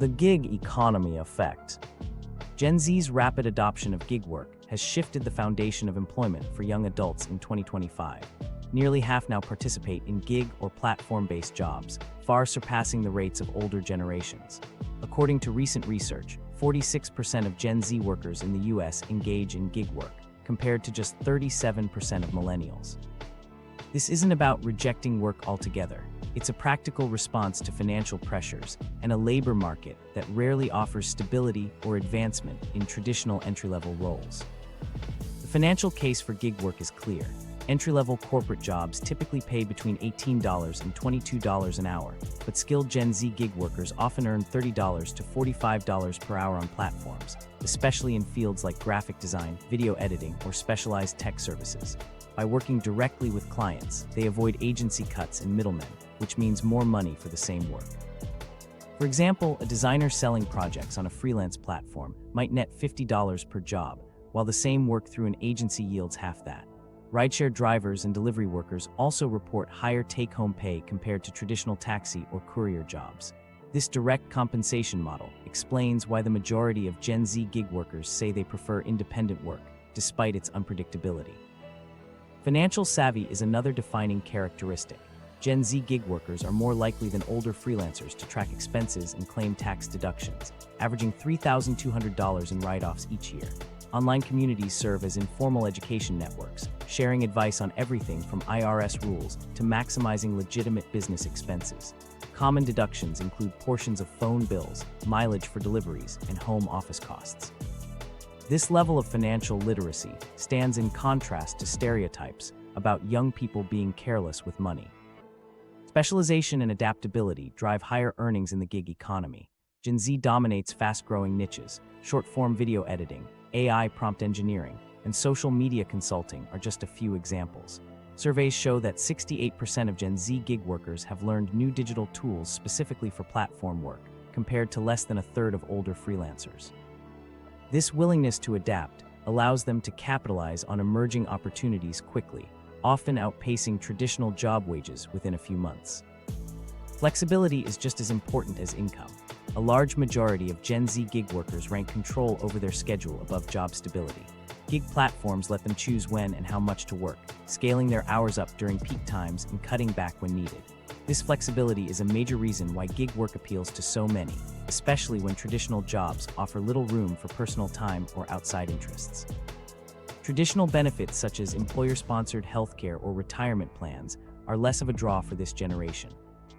The gig economy effect. Gen Z's rapid adoption of gig work has shifted the foundation of employment for young adults in 2025. Nearly half now participate in gig or platform-based jobs, far surpassing the rates of older generations. According to recent research, 46% of Gen Z workers in the US engage in gig work, compared to just 37% of millennials. This isn't about rejecting work altogether. It's a practical response to financial pressures and a labor market that rarely offers stability or advancement in traditional entry-level roles. The financial case for gig work is clear. Entry-level corporate jobs typically pay between $18 and $22 an hour, but skilled Gen Z gig workers often earn $30 to $45 per hour on platforms, especially in fields like graphic design, video editing, or specialized tech services. By working directly with clients, they avoid agency cuts and middlemen, which means more money for the same work. For example, a designer selling projects on a freelance platform might net $50 per job, while the same work through an agency yields half that. Rideshare drivers and delivery workers also report higher take-home pay compared to traditional taxi or courier jobs. This direct compensation model explains why the majority of Gen Z gig workers say they prefer independent work, despite its unpredictability. Financial savvy is another defining characteristic. Gen Z gig workers are more likely than older freelancers to track expenses and claim tax deductions, averaging $3,200 in write-offs each year. Online communities serve as informal education networks, sharing advice on everything from IRS rules to maximizing legitimate business expenses. Common deductions include portions of phone bills, mileage for deliveries, and home office costs. This level of financial literacy stands in contrast to stereotypes about young people being careless with money. Specialization and adaptability drive higher earnings in the gig economy. Gen Z dominates fast-growing niches. Short-form video editing, AI prompt engineering, and social media consulting are just a few examples. Surveys show that 68% of Gen Z gig workers have learned new digital tools specifically for platform work, compared to less than a third of older freelancers. This willingness to adapt allows them to capitalize on emerging opportunities quickly, often outpacing traditional job wages within a few months. Flexibility is just as important as income. A large majority of Gen Z gig workers rank control over their schedule above job stability. Gig platforms let them choose when and how much to work, scaling their hours up during peak times and cutting back when needed. This flexibility is a major reason why gig work appeals to so many, especially when traditional jobs offer little room for personal time or outside interests. Traditional benefits such as employer-sponsored healthcare or retirement plans are less of a draw for this generation.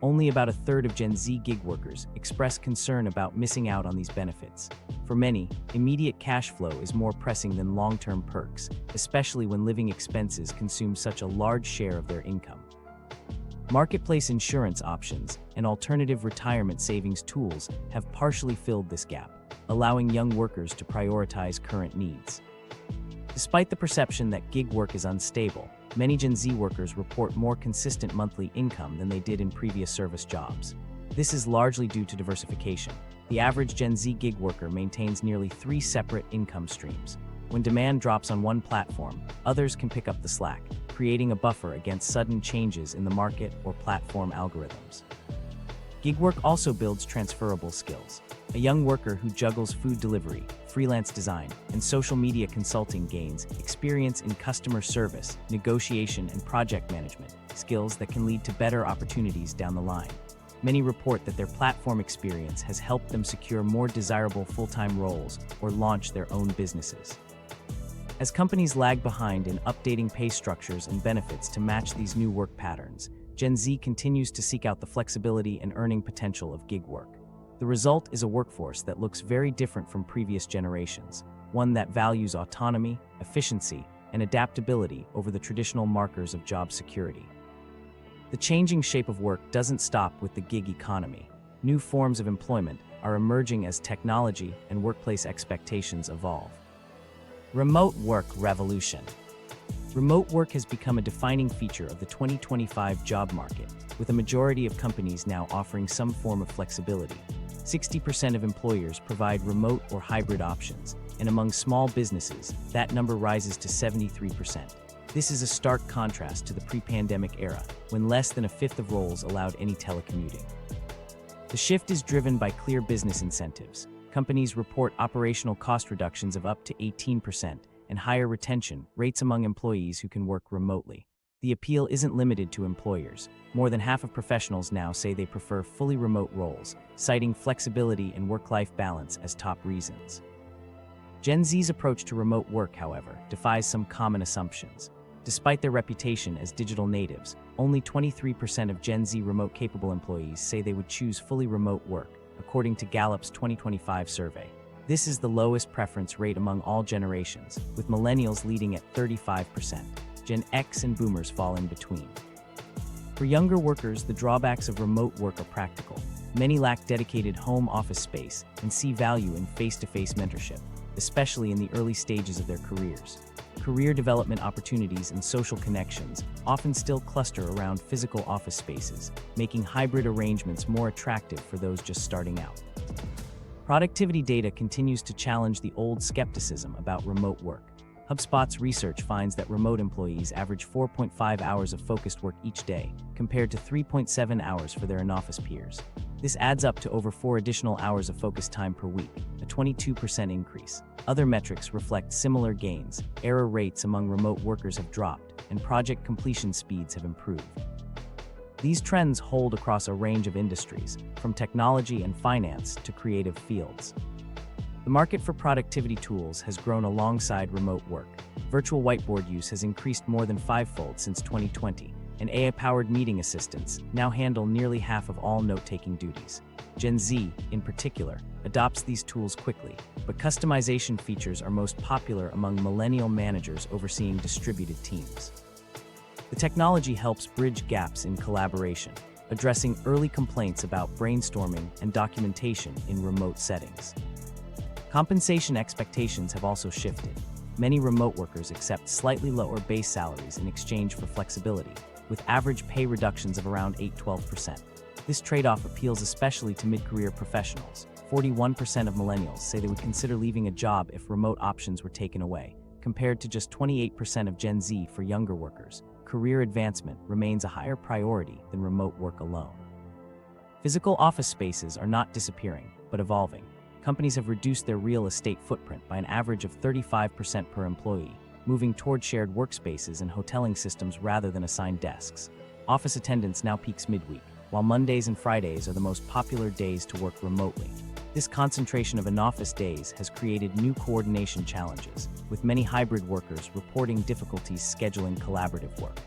Only about a third of Gen Z gig workers express concern about missing out on these benefits. For many, immediate cash flow is more pressing than long-term perks, especially when living expenses consume such a large share of their income. Marketplace insurance options and alternative retirement savings tools have partially filled this gap, allowing young workers to prioritize current needs. Despite the perception that gig work is unstable, many Gen Z workers report more consistent monthly income than they did in previous service jobs. This is largely due to diversification. The average Gen Z gig worker maintains nearly 3 separate income streams. When demand drops on one platform, others can pick up the slack, creating a buffer against sudden changes in the market or platform algorithms. Gig work also builds transferable skills. A young worker who juggles food delivery, freelance design, and social media consulting gains experience in customer service, negotiation, and project management, skills that can lead to better opportunities down the line. Many report that their platform experience has helped them secure more desirable full-time roles or launch their own businesses. As companies lag behind in updating pay structures and benefits to match these new work patterns, Gen Z continues to seek out the flexibility and earning potential of gig work. The result is a workforce that looks very different from previous generations, one that values autonomy, efficiency, and adaptability over the traditional markers of job security. The changing shape of work doesn't stop with the gig economy. New forms of employment are emerging as technology and workplace expectations evolve. Remote work revolution. Remote work has become a defining feature of the 2025 job market, with a majority of companies now offering some form of flexibility. 60% of employers provide remote or hybrid options, and among small businesses, that number rises to 73%. This is a stark contrast to the pre-pandemic era, when less than a fifth of roles allowed any telecommuting. The shift is driven by clear business incentives. Companies report operational cost reductions of up to 18% and higher retention rates among employees who can work remotely. The appeal isn't limited to employers. More than half of professionals now say they prefer fully remote roles, citing flexibility and work-life balance as top reasons. Gen Z's approach to remote work, however, defies some common assumptions. Despite their reputation as digital natives, only 23% of Gen Z remote-capable employees say they would choose fully remote work, according to Gallup's 2025 survey. This is the lowest preference rate among all generations, with millennials leading at 35%. Gen X and boomers fall in between. For younger workers, the drawbacks of remote work are practical. Many lack dedicated home office space and see value in face-to-face mentorship, especially in the early stages of their careers. Career development opportunities and social connections often still cluster around physical office spaces, making hybrid arrangements more attractive for those just starting out. Productivity data continues to challenge the old skepticism about remote work. HubSpot's research finds that remote employees average 4.5 hours of focused work each day, compared to 3.7 hours for their in-office peers. This adds up to over 4 additional hours of focused time per week, a 22% increase. Other metrics reflect similar gains. Error rates among remote workers have dropped, and project completion speeds have improved. These trends hold across a range of industries, from technology and finance to creative fields. The market for productivity tools has grown alongside remote work. Virtual whiteboard use has increased more than 5-fold since 2020, and AI-powered meeting assistants now handle nearly half of all note-taking duties. Gen Z, in particular, adopts these tools quickly, but customization features are most popular among millennial managers overseeing distributed teams. The technology helps bridge gaps in collaboration, addressing early complaints about brainstorming and documentation in remote settings. Compensation expectations have also shifted. Many remote workers accept slightly lower base salaries in exchange for flexibility, with average pay reductions of around 8–12%. This trade-off appeals especially to mid-career professionals. 41% of millennials say they would consider leaving a job if remote options were taken away, compared to just 28% of Gen Z for younger workers. Career advancement remains a higher priority than remote work alone. Physical office spaces are not disappearing, but evolving. Companies have reduced their real estate footprint by an average of 35% per employee, moving toward shared workspaces and hoteling systems rather than assigned desks. Office attendance now peaks midweek, while Mondays and Fridays are the most popular days to work remotely. This concentration of in-office days has created new coordination challenges, with many hybrid workers reporting difficulties scheduling collaborative work.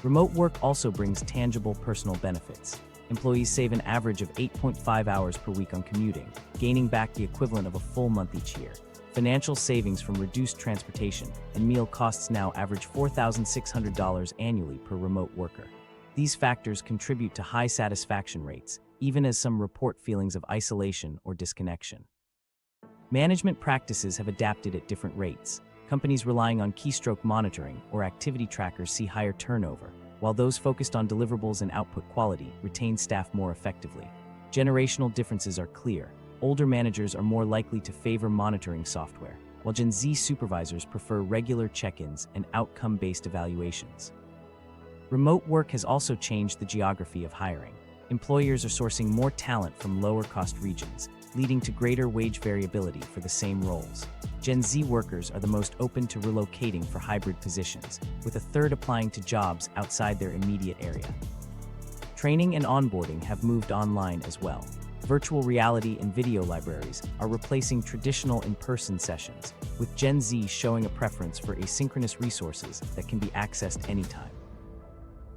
Remote work also brings tangible personal benefits. Employees save an average of 8.5 hours per week on commuting, gaining back the equivalent of a full month each year. Financial savings from reduced transportation and meal costs now average $4,600 annually per remote worker. These factors contribute to high satisfaction rates, even as some report feelings of isolation or disconnection. Management practices have adapted at different rates. Companies relying on keystroke monitoring or activity trackers see higher turnover, while those focused on deliverables and output quality retain staff more effectively. Generational differences are clear. Older managers are more likely to favor monitoring software, while Gen Z supervisors prefer regular check-ins and outcome-based evaluations. Remote work has also changed the geography of hiring. Employers are sourcing more talent from lower-cost regions, leading to greater wage variability for the same roles. Gen Z workers are the most open to relocating for hybrid positions, with a third applying to jobs outside their immediate area. Training and onboarding have moved online as well. Virtual reality and video libraries are replacing traditional in-person sessions, with Gen Z showing a preference for asynchronous resources that can be accessed anytime.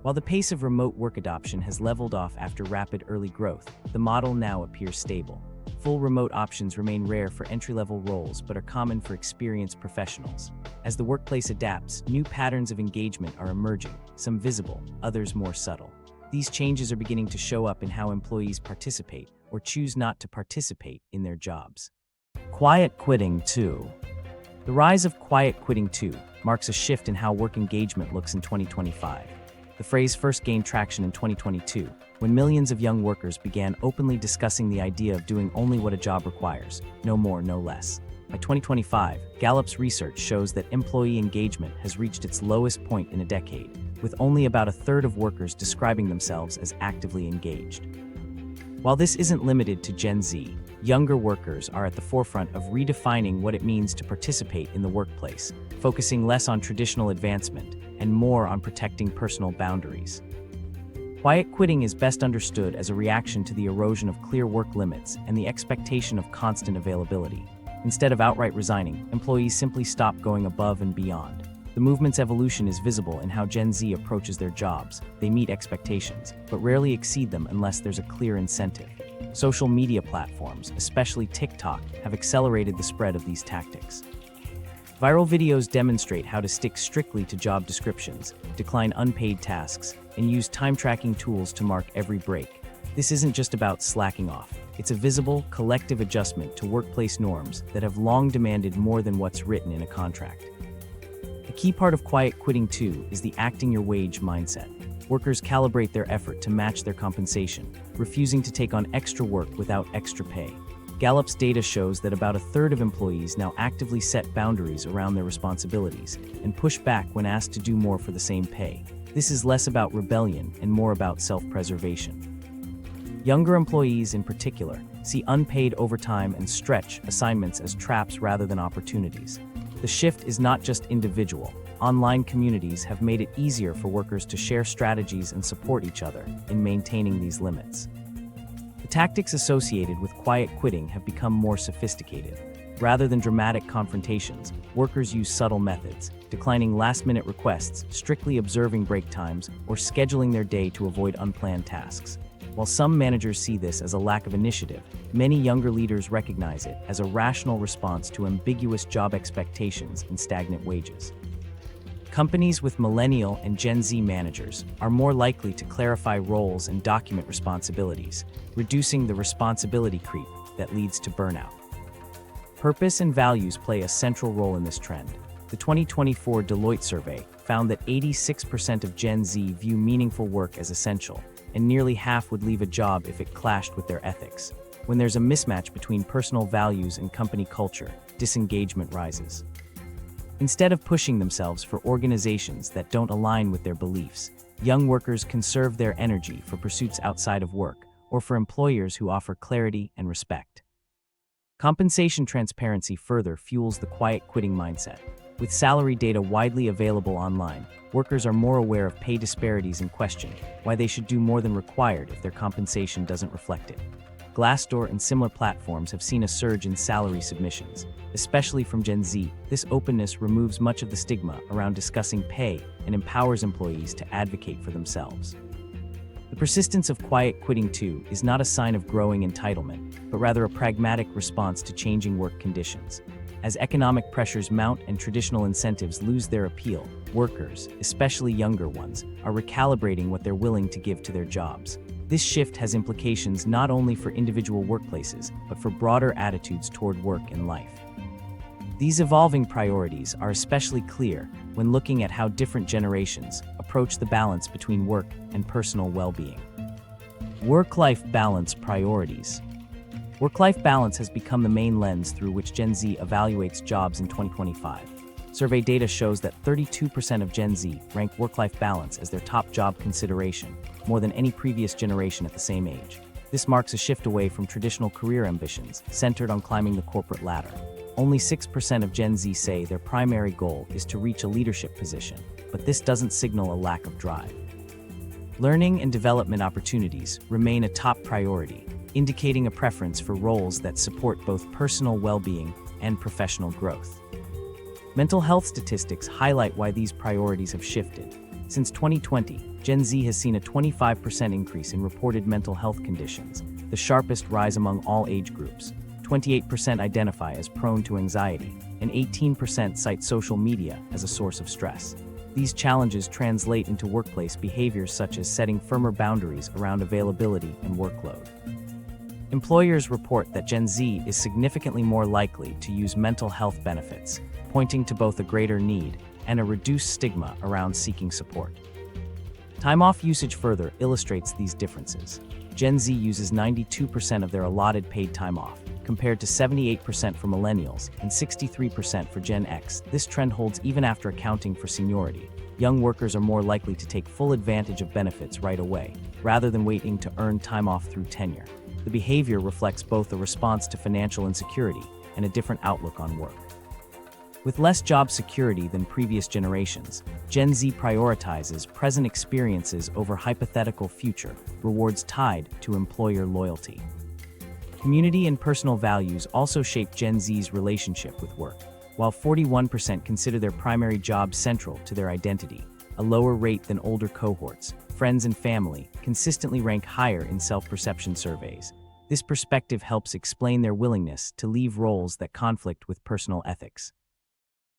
While the pace of remote work adoption has leveled off after rapid early growth, the model now appears stable. Full remote options remain rare for entry-level roles but are common for experienced professionals. As the workplace adapts, new patterns of engagement are emerging, some visible, others more subtle. These changes are beginning to show up in how employees participate or choose not to participate in their jobs. Quiet quitting, too. The rise of quiet quitting, too, marks a shift in how work engagement looks in 2025. The phrase first gained traction in 2022, when millions of young workers began openly discussing the idea of doing only what a job requires, no more, no less. By 2025, Gallup's research shows that employee engagement has reached its lowest point in a decade, with only about a third of workers describing themselves as actively engaged. While this isn't limited to Gen Z, younger workers are at the forefront of redefining what it means to participate in the workplace, focusing less on traditional advancement and more on protecting personal boundaries. Quiet quitting is best understood as a reaction to the erosion of clear work limits and the expectation of constant availability. Instead of outright resigning, employees simply stop going above and beyond. The movement's evolution is visible in how Gen Z approaches their jobs. They meet expectations, but rarely exceed them unless there's a clear incentive. Social media platforms, especially TikTok, have accelerated the spread of these tactics. Viral videos demonstrate how to stick strictly to job descriptions, decline unpaid tasks, and use time-tracking tools to mark every break. This isn't just about slacking off. It's a visible, collective adjustment to workplace norms that have long demanded more than what's written in a contract. A key part of quiet quitting, too, is the acting your wage mindset. Workers calibrate their effort to match their compensation, refusing to take on extra work without extra pay. Gallup's data shows that about a third of employees now actively set boundaries around their responsibilities and push back when asked to do more for the same pay. This is less about rebellion and more about self-preservation. Younger employees, in particular, see unpaid overtime and stretch assignments as traps rather than opportunities. The shift is not just individual. Online communities have made it easier for workers to share strategies and support each other in maintaining these limits. The tactics associated with quiet quitting have become more sophisticated. Rather than dramatic confrontations, workers use subtle methods, declining last-minute requests, strictly observing break times, or scheduling their day to avoid unplanned tasks. While some managers see this as a lack of initiative, many younger leaders recognize it as a rational response to ambiguous job expectations and stagnant wages. Companies with millennial and Gen Z managers are more likely to clarify roles and document responsibilities, reducing the responsibility creep that leads to burnout. Purpose and values play a central role in this trend. The 2024 Deloitte survey found that 86% of Gen Z view meaningful work as essential, and nearly half would leave a job if it clashed with their ethics. When there's a mismatch between personal values and company culture, disengagement rises. Instead of pushing themselves for organizations that don't align with their beliefs, young workers conserve their energy for pursuits outside of work or for employers who offer clarity and respect. Compensation transparency further fuels the quiet quitting mindset. With salary data widely available online, workers are more aware of pay disparities and question why they should do more than required if their compensation doesn't reflect it. Glassdoor and similar platforms have seen a surge in salary submissions, especially from Gen Z. This openness removes much of the stigma around discussing pay and empowers employees to advocate for themselves. The persistence of quiet quitting, too, is not a sign of growing entitlement, but rather a pragmatic response to changing work conditions. As economic pressures mount and traditional incentives lose their appeal, workers, especially younger ones, are recalibrating what they're willing to give to their jobs. This shift has implications not only for individual workplaces, but for broader attitudes toward work and life. These evolving priorities are especially clear when looking at how different generations approach the balance between work and personal well-being. Work-life balance priorities. Work-life balance has become the main lens through which Gen Z evaluates jobs in 2025. Survey data shows that 32% of Gen Z rank work-life balance as their top job consideration, more than any previous generation at the same age. This marks a shift away from traditional career ambitions centered on climbing the corporate ladder. Only 6% of Gen Z say their primary goal is to reach a leadership position, but this doesn't signal a lack of drive. Learning and development opportunities remain a top priority, indicating a preference for roles that support both personal well-being and professional growth. Mental health statistics highlight why these priorities have shifted. Since 2020, Gen Z has seen a 25% increase in reported mental health conditions, the sharpest rise among all age groups. 28% identify as prone to anxiety, and 18% cite social media as a source of stress. These challenges translate into workplace behaviors such as setting firmer boundaries around availability and workload. Employers report that Gen Z is significantly more likely to use mental health benefits, pointing to both a greater need and a reduced stigma around seeking support. Time off usage further illustrates these differences. Gen Z uses 92% of their allotted paid time off, compared to 78% for millennials and 63% for Gen X. This trend holds even after accounting for seniority. Young workers are more likely to take full advantage of benefits right away, rather than waiting to earn time off through tenure. The behavior reflects both a response to financial insecurity and a different outlook on work. With less job security than previous generations, Gen Z prioritizes present experiences over hypothetical future rewards tied to employer loyalty. Community and personal values also shape Gen Z's relationship with work. While 41% consider their primary job central to their identity, a lower rate than older cohorts, friends and family consistently rank higher in self-perception surveys. This perspective helps explain their willingness to leave roles that conflict with personal ethics.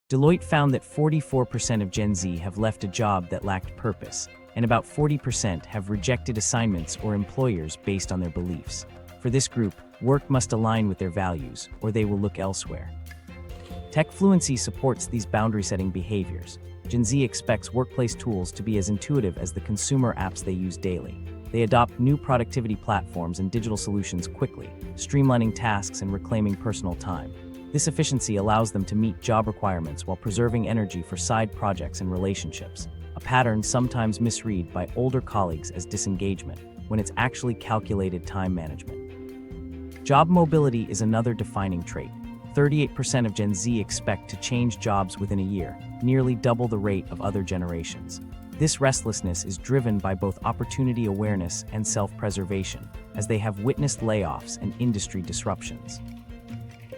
Deloitte found that 44% of Gen Z have left a job that lacked purpose, and about 40% have rejected assignments or employers based on their beliefs. For this group, work must align with their values, or they will look elsewhere. Tech fluency supports these boundary-setting behaviors. Gen Z expects workplace tools to be as intuitive as the consumer apps they use daily. They adopt new productivity platforms and digital solutions quickly, streamlining tasks and reclaiming personal time. This efficiency allows them to meet job requirements while preserving energy for side projects and relationships, a pattern sometimes misread by older colleagues as disengagement, when it's actually calculated time management. Job mobility is another defining trait. 38% of Gen Z expect to change jobs within a year, nearly double the rate of other generations. This restlessness is driven by both opportunity awareness and self-preservation, as they have witnessed layoffs and industry disruptions.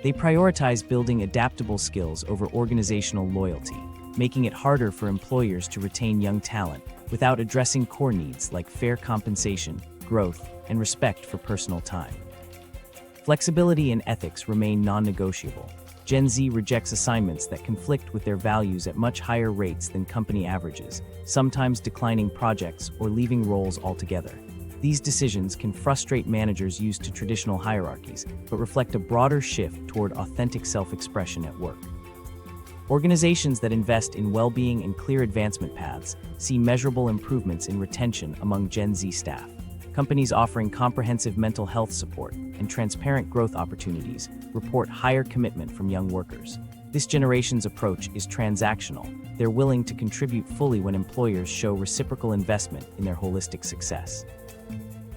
They prioritize building adaptable skills over organizational loyalty, making it harder for employers to retain young talent without addressing core needs like fair compensation, growth, and respect for personal time. Flexibility and ethics remain non-negotiable. Gen Z rejects assignments that conflict with their values at much higher rates than company averages, sometimes declining projects or leaving roles altogether. These decisions can frustrate managers used to traditional hierarchies, but reflect a broader shift toward authentic self-expression at work. Organizations that invest in well-being and clear advancement paths see measurable improvements in retention among Gen Z staff. Companies offering comprehensive mental health support and transparent growth opportunities report higher commitment from young workers. This generation's approach is transactional. They're willing to contribute fully when employers show reciprocal investment in their holistic success.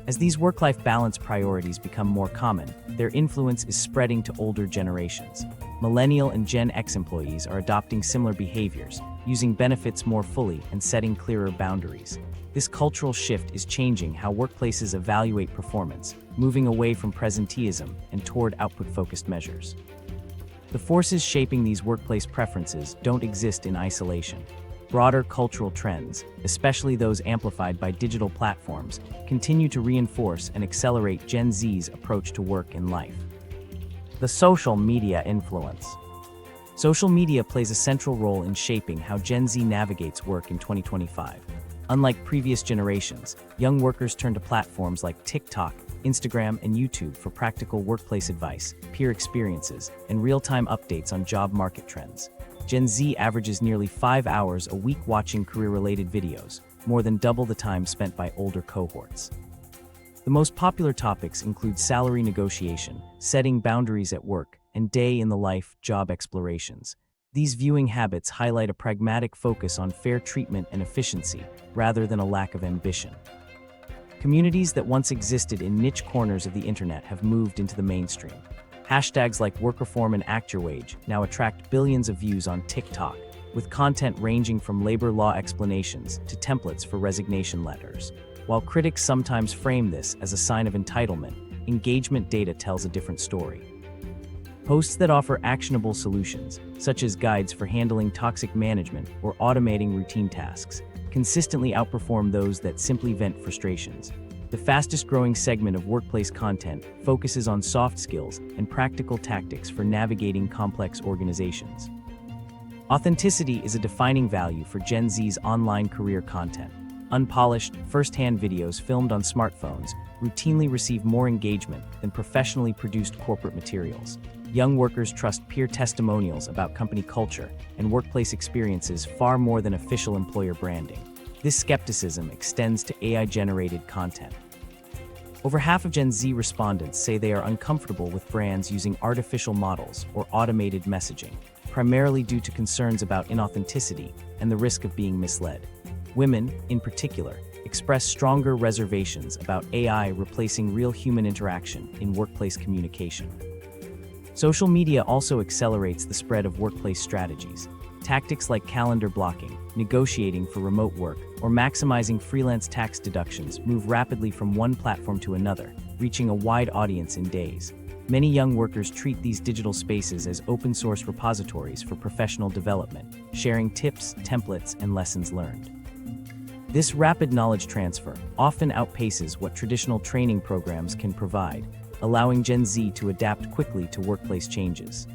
As these work-life balance priorities become more common, their influence is spreading to older generations. Millennial and Gen X employees are adopting similar behaviors, using benefits more fully and setting clearer boundaries. This cultural shift is changing how workplaces evaluate performance, moving away from presenteeism and toward output-focused measures. The forces shaping these workplace preferences don't exist in isolation. Broader cultural trends, especially those amplified by digital platforms, continue to reinforce and accelerate Gen Z's approach to work and life. The social media influence. Social media plays a central role in shaping how Gen Z navigates work in 2025. Unlike previous generations, young workers turn to platforms like TikTok, Instagram, and YouTube for practical workplace advice, peer experiences, and real-time updates on job market trends. Gen Z averages nearly 5 hours a week watching career-related videos, more than double the time spent by older cohorts. The most popular topics include salary negotiation, setting boundaries at work, and day-in-the-life job explorations. These viewing habits highlight a pragmatic focus on fair treatment and efficiency, rather than a lack of ambition. Communities that once existed in niche corners of the internet have moved into the mainstream. Hashtags like work reform and act your wage now attract billions of views on TikTok, with content ranging from labor law explanations to templates for resignation letters. While critics sometimes frame this as a sign of entitlement, engagement data tells a different story. Posts that offer actionable solutions, such as guides for handling toxic management or automating routine tasks, consistently outperform those that simply vent frustrations. The fastest-growing segment of workplace content focuses on soft skills and practical tactics for navigating complex organizations. Authenticity is a defining value for Gen Z's online career content. Unpolished, first-hand videos filmed on smartphones routinely receive more engagement than professionally produced corporate materials. Young workers trust peer testimonials about company culture and workplace experiences far more than official employer branding. This skepticism extends to AI-generated content. Over half of Gen Z respondents say they are uncomfortable with brands using artificial models or automated messaging, primarily due to concerns about inauthenticity and the risk of being misled. Women, in particular, express stronger reservations about AI replacing real human interaction in workplace communication. Social media also accelerates the spread of workplace strategies. Tactics like calendar blocking, negotiating for remote work, or maximizing freelance tax deductions move rapidly from one platform to another, reaching a wide audience in days. Many young workers treat these digital spaces as open-source repositories for professional development, sharing tips, templates, and lessons learned. This rapid knowledge transfer often outpaces what traditional training programs can provide, allowing Gen Z to adapt quickly to workplace changes.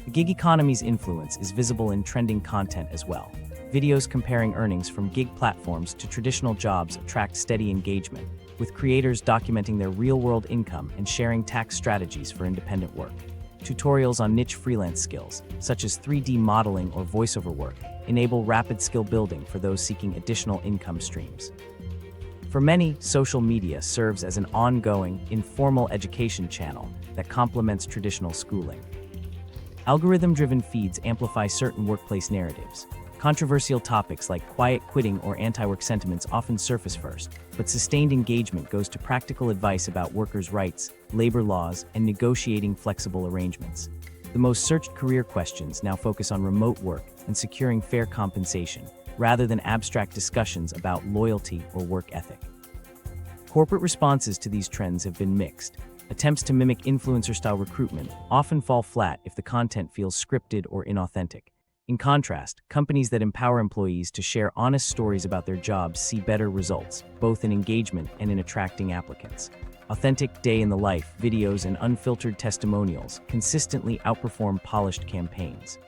The gig economy's influence is visible in trending content as well. Videos comparing earnings from gig platforms to traditional jobs attract steady engagement, with creators documenting their real-world income and sharing tax strategies for independent work. Tutorials on niche freelance skills, such as 3D modeling or voiceover work, enable rapid skill building for those seeking additional income streams. For many, social media serves as an ongoing, informal education channel that complements traditional schooling. Algorithm-driven feeds amplify certain workplace narratives. Controversial topics like quiet quitting or anti-work sentiments often surface first, but sustained engagement goes to practical advice about workers' rights, labor laws, and negotiating flexible arrangements. The most searched career questions now focus on remote work and securing fair compensation, rather than abstract discussions about loyalty or work ethic. Corporate responses to these trends have been mixed. Attempts to mimic influencer-style recruitment often fall flat if the content feels scripted or inauthentic. In contrast, companies that empower employees to share honest stories about their jobs see better results, both in engagement and in attracting applicants. Authentic day-in-the-life videos and unfiltered testimonials consistently outperform polished campaigns.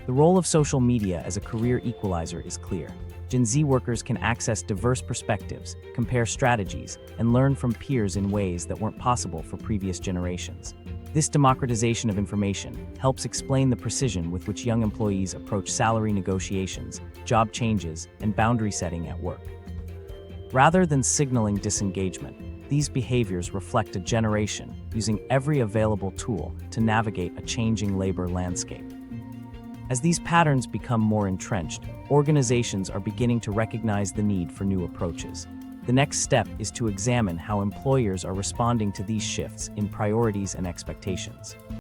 The role of social media as a career equalizer is clear. Gen Z workers can access diverse perspectives, compare strategies, and learn from peers in ways that weren't possible for previous generations. This democratization of information helps explain the precision with which young employees approach salary negotiations, job changes, and boundary setting at work. Rather than signaling disengagement, these behaviors reflect a generation using every available tool to navigate a changing labor landscape. As these patterns become more entrenched, organizations are beginning to recognize the need for new approaches. The next step is to examine how employers are responding to these shifts in priorities and expectations.